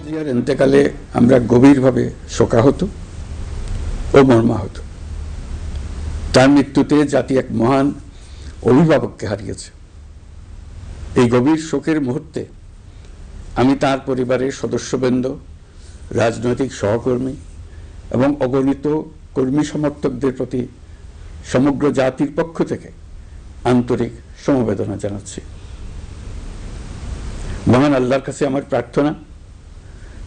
জিয়ার ইন্তেকালে আমরা গভীরভাবে শোকাহত ও মর্মাহত। তার মৃত্যুতে জাতি এক মহান অভিভাবককে হারিয়েছে। এই গভীর শোকের মুহূর্তে আমি তার পরিবারের সদস্যবৃন্দ, রাজনৈতিক সহকর্মী এবং অগণিত কর্মী সমর্থকদের প্রতি সমগ্র জাতির পক্ষ থেকে আন্তরিক সমবেদনা জানাচ্ছি। মহান আল্লাহর কাছে আমার প্রার্থনা,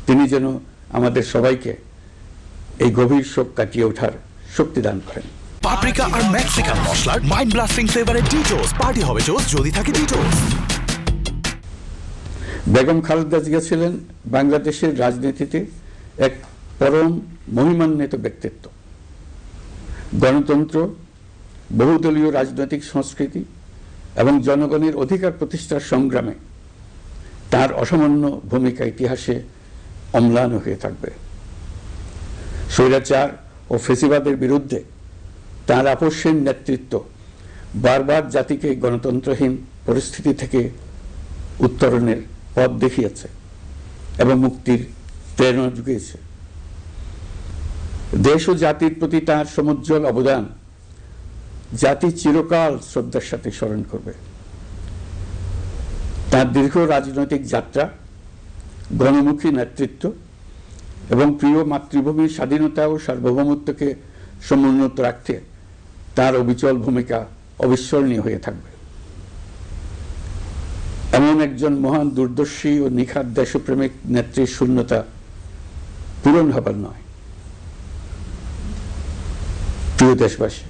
তিনি যেন আমাদের সবাইকে এই গভীর শোক কাটিয়ে ওঠার শক্তি দান করেন। পাপরিকা আর মেক্সিকান মশলার মাইন্ড ব্লাস্টিং ফ্লেভারে ডিটোস পার্টি হবে জোস যদি থাকে ডিটোস। বেগম খালেদা জিয়া ছিলেন বাংলাদেশের রাজনীতিতে এক পরম মহিমান্বিত ব্যক্তিত্ব। গণতন্ত্র, বহুদলীয় রাজনৈতিক সংস্কৃতি এবং জনগণের অধিকার প্রতিষ্ঠার সংগ্রামে তার অসামান্য ভূমিকা ইতিহাসে অম্লান হয়ে থাকবে। স্বৈরাচার ও ফেসিবাদের বিরুদ্ধে তার আপসহীন নেতৃত্ব বারবার জাতিকে গণতন্ত্রহীন পরিস্থিতি থেকে উত্তরণের পথ দেখিয়েছে এবং মুক্তির প্রেরণা জুগিয়েছে। দেশ ও জাতির প্রতি তার সমুজ্জ্বল অবদান জাতি চিরকাল শ্রদ্ধার সাথে স্মরণ করবে। তার দীর্ঘ রাজনৈতিক যাত্রা, গণমুখী নেতৃত্ব এবং প্রিয় মাতৃভূমির স্বাধীনতা ও সার্বভৌমত্বকে সমুন্নত রাখতে তার অবিচল ভূমিকা অবিস্মরণীয় হয়ে থাকবে। এমন একজন মহান দূরদর্শী ও নিখাদ দেশপ্রেমিক নেত্রীর শূন্যতা পূরণ হবার নয়। প্রিয় দেশবাসী,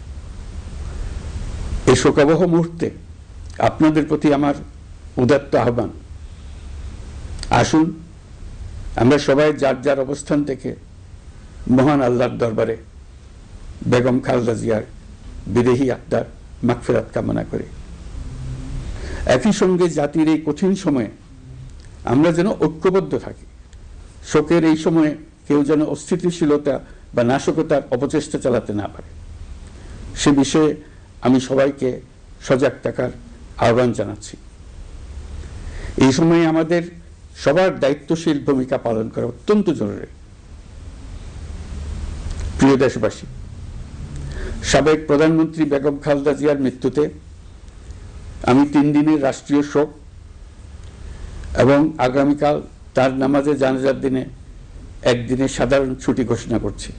এই শোকাবহ মুহূর্তে আপনাদের প্রতি আমার উদাত্ত আহ্বান, আসুন আমরা সবাই যার যার অবস্থান থেকে মহান আল্লাহর দরবারে বেগম খালেদা জিয়ার বিদেহী আত্মার মাগফিরাত কামনা করি। একই সঙ্গে জাতির এই কঠিন সময়ে আমরা যেন ঐক্যবদ্ধ থাকি। শোকের এই সময়ে কেউ যেন অস্থিতিশীলতা বা নাশকতার অপচেষ্টা চালাতে না পারে, সে বিষয়ে আমি সবাইকে সজাগ থাকার আহ্বান জানাচ্ছি। এই সময়ে আমাদের সবার দায়িত্বশীল ভূমিকা পালন করা অত্যন্ত জরুরি। প্রিয় দেশবাসী, সাবেক প্রধানমন্ত্রী বেগম খালেদা জিয়ার মৃত্যুতে আমি 3 দিনের রাষ্ট্রীয় শোক এবং আগামীকাল তার নামাজে জানাজার দিনে একদিনের সাধারণ ছুটি ঘোষণা করছি।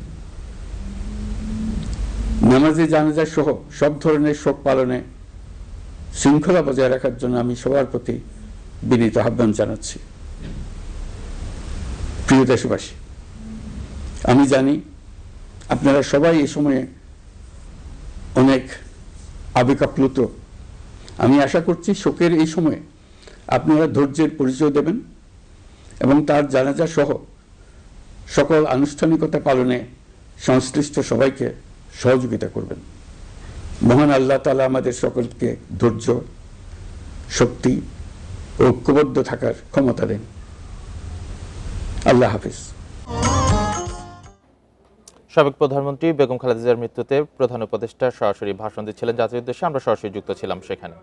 নামাজে জানাজা সহ সব ধরনের শোক পালনে শৃঙ্খলা বজায় রাখার জন্য আমি সবার প্রতি বিনীত আহ্বান জানাচ্ছি। প্রিয় দেশবাসী, আমি জানি আপনারা সবাই এই সময়ে অনেক আবেগাপ্লুত। আমি আশা করছি শোকের এই সময়ে আপনারা ধৈর্যের পরিচয় দেবেন এবং তার জানাজা সহ সকল আনুষ্ঠানিকতা পালনে সংশ্লিষ্ট সবাইকে সহযোগিতা করবেন। মহান আল্লাহ তাআলা আমাদের সকলকে ধৈর্য, শক্তি ও ঐক্যবদ্ধ থাকার ক্ষমতা দেন। আল্লাহ হাফিজ। সাবেক প্রধানমন্ত্রী বেগম খালেদা জিয়ার মৃত্যুতে প্রধান উপদেষ্টা সরাসরি ভাষণ দিচ্ছিলেন জাতির উদ্দেশ্যে। আমরা সরাসরি যুক্ত ছিলাম সেখানে।